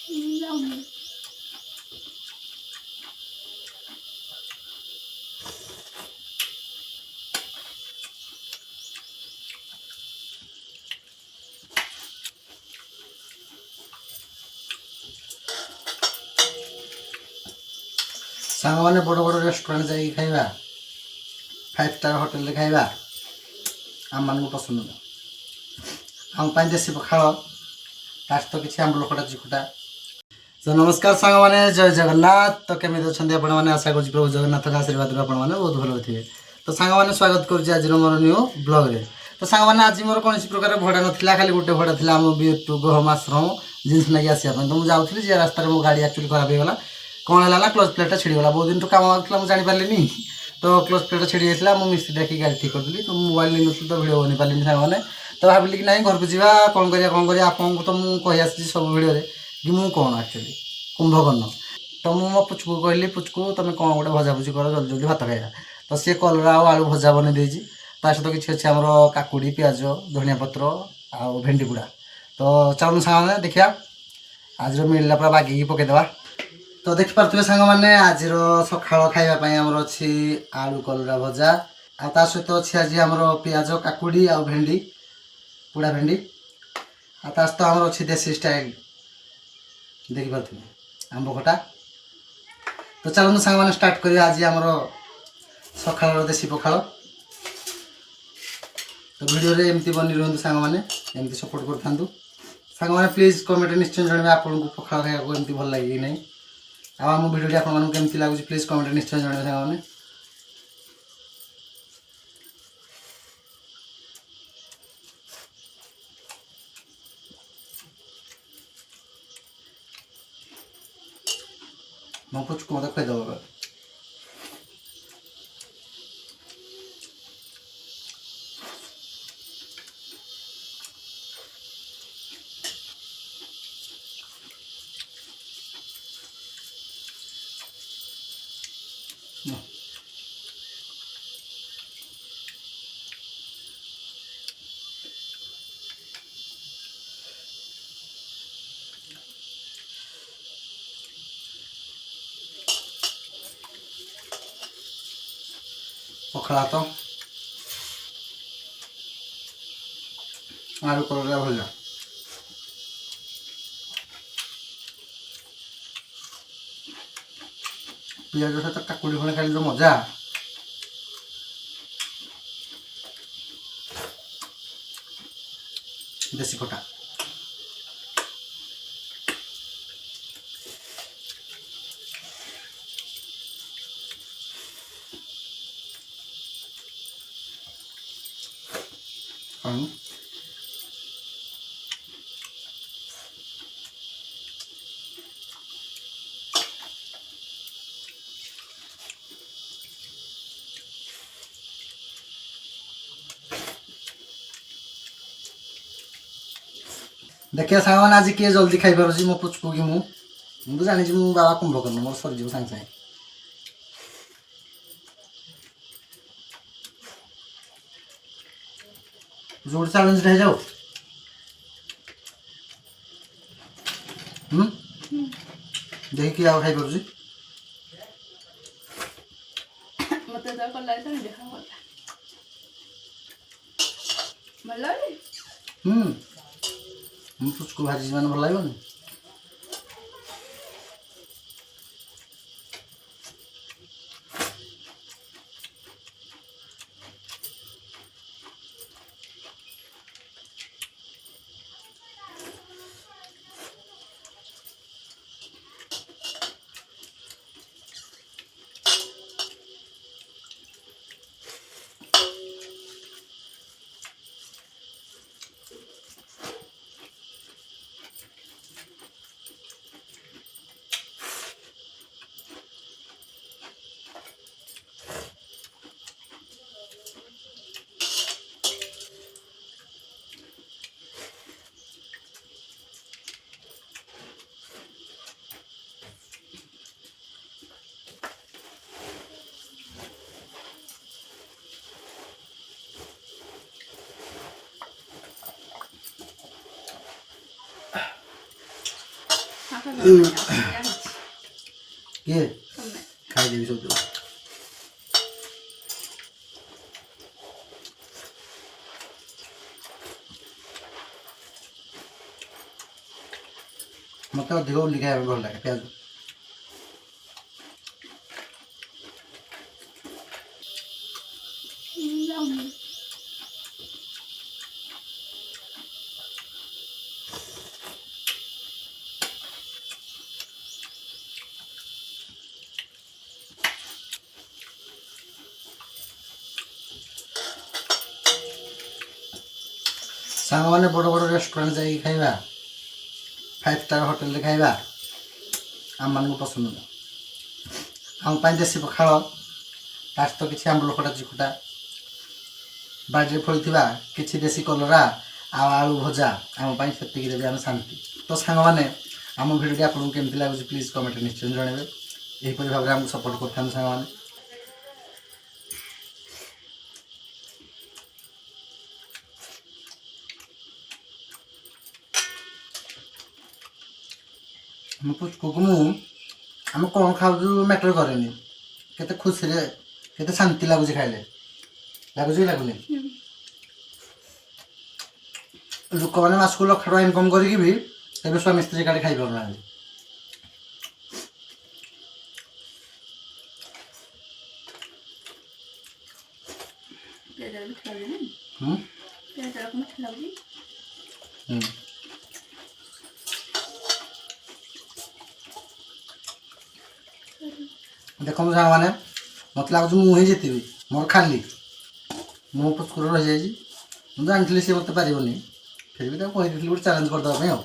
सांग मैंने बड़ बड़ रेस्टोरेंट जाइए खाइबा 5 स्टार होटल खाइबा आम मान पसंद आम देसी पखाल लास्ट तो किसी आंबल खटा चिखुटा तो नमस्कार सांग मैंने जय जगन्नाथ तो केमी अच्छा आपने आशा कर प्रभु जगन्नाथ आशीर्वाद आपने बहुत भल थे तो सांग मैंने स्वागत करुँच मोर न्यू ब्लॉग रे तो सांग मैंने आज मोर कौन प्रकार भड़ा ना खाली गोटे भड़ा था आम गहम आश्रम जिनस ना आसपा तो मुझे जाऊँगी जे रास्तार मो गाड़ी एक्चुअली खराब होगा कौन है ना क्लोज प्लेटा छिड़गला बहुत दिन तो कम आउला मुझे जापारे तो क्लोज प्लेटा छिड़ी जाता मुझे मिस्त्री डाकी गाड़ी ठीक करदेली तो मोबाइल नहीं नथी तो भिडियो बनी पारे सामने तो भाविली कि ना घर को जा कौन कर आपको तो मुझे कही आसी सब भिडियो कि मुझे कौन एक्चुअली कुंभकर्ण तो मुझे मो पुचकू कहली पुचकू तुम कौन गोटे भजाभुजी कर जल्दी जल्दी भात खाଇବା तो सी कलरा और आलू भजा बन देती सहित किसी अच्छे आम काकुड़ी पिज धनिया पत्र आ भेंडी बुड़ा तो चलूँ सामने देखिया आज मिलला पूरा बागिकी पकईदेवा तो देखिपे सांग मैंने आज सका खावाई आमर अच्छी आलू कलरा भजा आ सहित अच्छी आज आम पिज काकुड़ी आ भेंडी पुड़ा भेंडी आ सहित आम अच्छी देसी स्टाइल देखिपे आंब खटा तो चलते सांग मैंने स्टार्ट करिए आज आम सका देसी पखाल तो वीडियो रे एमती बनी रुहतु सांग मैंने एमती सपोर्ट कर था सांग मैंने प्लीज कमेंट निश्चय जनइबे आपको पखाल खाया एमती भल लगे कि नहीं आम वीडियो आपको केमती लगुच प्लीज कमेंट निश्चय जनइबे सांग मैंने मैं कुछ को मत खुद पखाला तो आलू कलरा भजा पिज सहित काकुड़ी खड़े खाली जो मजा देसी खटा देखिए सांग मैंने आज किए जल्दी खाई पार मो पुचकू कि मुझे जानी मु बाबा कुंभकर्ण मोर सरीज सागे सागे जो चैलेंज रह जाओ देखिए क्या खाई पार मते तो कल्ला तो देखा होता भल पुचकू भाजी मैंने भल लगे କିଏ ଖାଇଦେବି ସବୁ। ମତେ ଅଧିକ ଉଲି ଖାଇବା ଭଲ ଲାଗେ ପିଆଜ। ସାଙ୍ଗମାନେ ବଡ଼ ବଡ଼ ରେଷ୍ଟୁରାଣ୍ଟ ଯାଇକି ଖାଇବା, 5 ଷ୍ଟାର ହୋଟେଲରେ ଖାଇବା ଆମମାନଙ୍କୁ ପସନ୍ଦ ନୁହଁ। ଆମ ପାଇଁ ଦେଶୀ ପଖାଳ, ତା ସହିତ କିଛି ଆମ୍ବୁଲ ଖଟା ଚିକୁଟା, ବାଡ଼ିରେ ଫଳିଥିବା କିଛି ଦେଶୀ କଲରା ଆଉ ଆଳୁ ଭଜା, ଆମ ପାଇଁ ସେତିକିରେ ବି ଆମେ ଶାନ୍ତି। ତ ସାଙ୍ଗମାନେ ଆମ ଭିଡ଼ିଓଟି ଆପଣଙ୍କୁ କେମିତି ଲାଗୁଛି ପ୍ଲିଜ୍ କମେଣ୍ଟରେ ନିଶ୍ଚୟ ଜଣାଇବେ। ଏହିପରି ଭାବରେ ଆମକୁ ସପୋର୍ଟ କରିଥାନ୍ତୁ ସାଙ୍ଗମାନେ। ଆମ ପୁଚକୁକୁ ଆମେ କ'ଣ ଖାଉଛୁ ମ୍ୟାଟର କରେନି, କେତେ ଖୁସିରେ କେତେ ଶାନ୍ତି ଲାଗୁଛି ଖାଇଲେ, ଲାଗୁଛି କି ଲାଗୁନି? ଲୋକମାନେ ମାସକୁ ଲକ୍ଷ ଟଙ୍କା ଇନକମ୍ କରିକି ବି ଏବେ ସ୍ୱାମୀ ସ୍ତ୍ରୀ କାଳେ ଖାଇପାରୁନାହାନ୍ତି। ଦେଖନ୍ତୁ ସାଙ୍ଗମାନେ, ମୋତେ ଲାଗୁଛି ମୁଁ ହିଁ ଜିତିବି, ମୋର ଖାଲି ମୋ ପୁଚକୁରେ ରହିଯାଇଛି। ମୁଁ ଜାଣିଥିଲି ସିଏ ମୋତେ ପାରିବନି, ଫିର୍ ବି ତାକୁ କହିଦେଇଥିଲି ଗୋଟେ ଚ୍ୟାଲେଞ୍ଜ କରିଦେବା ପାଇଁ ଆଉ।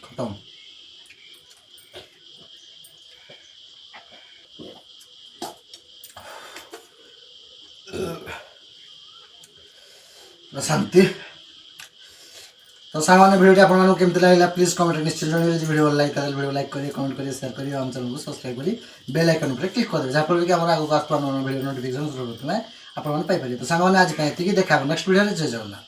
ଖତମ। ଶାନ୍ତି। तो सामान्य भिडियो आपको केमती लगे प्लीज कमेंट निश्चय जन भिडियो भल लगे भिडियो लाइक करेंगे कमेंट करेंगे शेयर करेंगे आम चैनल को सब्सक्राइब करें बेल आइकन पर क्लिक करेंगे जहाँफल कि आगे आसपा भिडियो नोटिफिकेशन आपने पाइपर। तो सामान्य आज देखा नेक्स्ट भिडियो जय जगन्नाथ।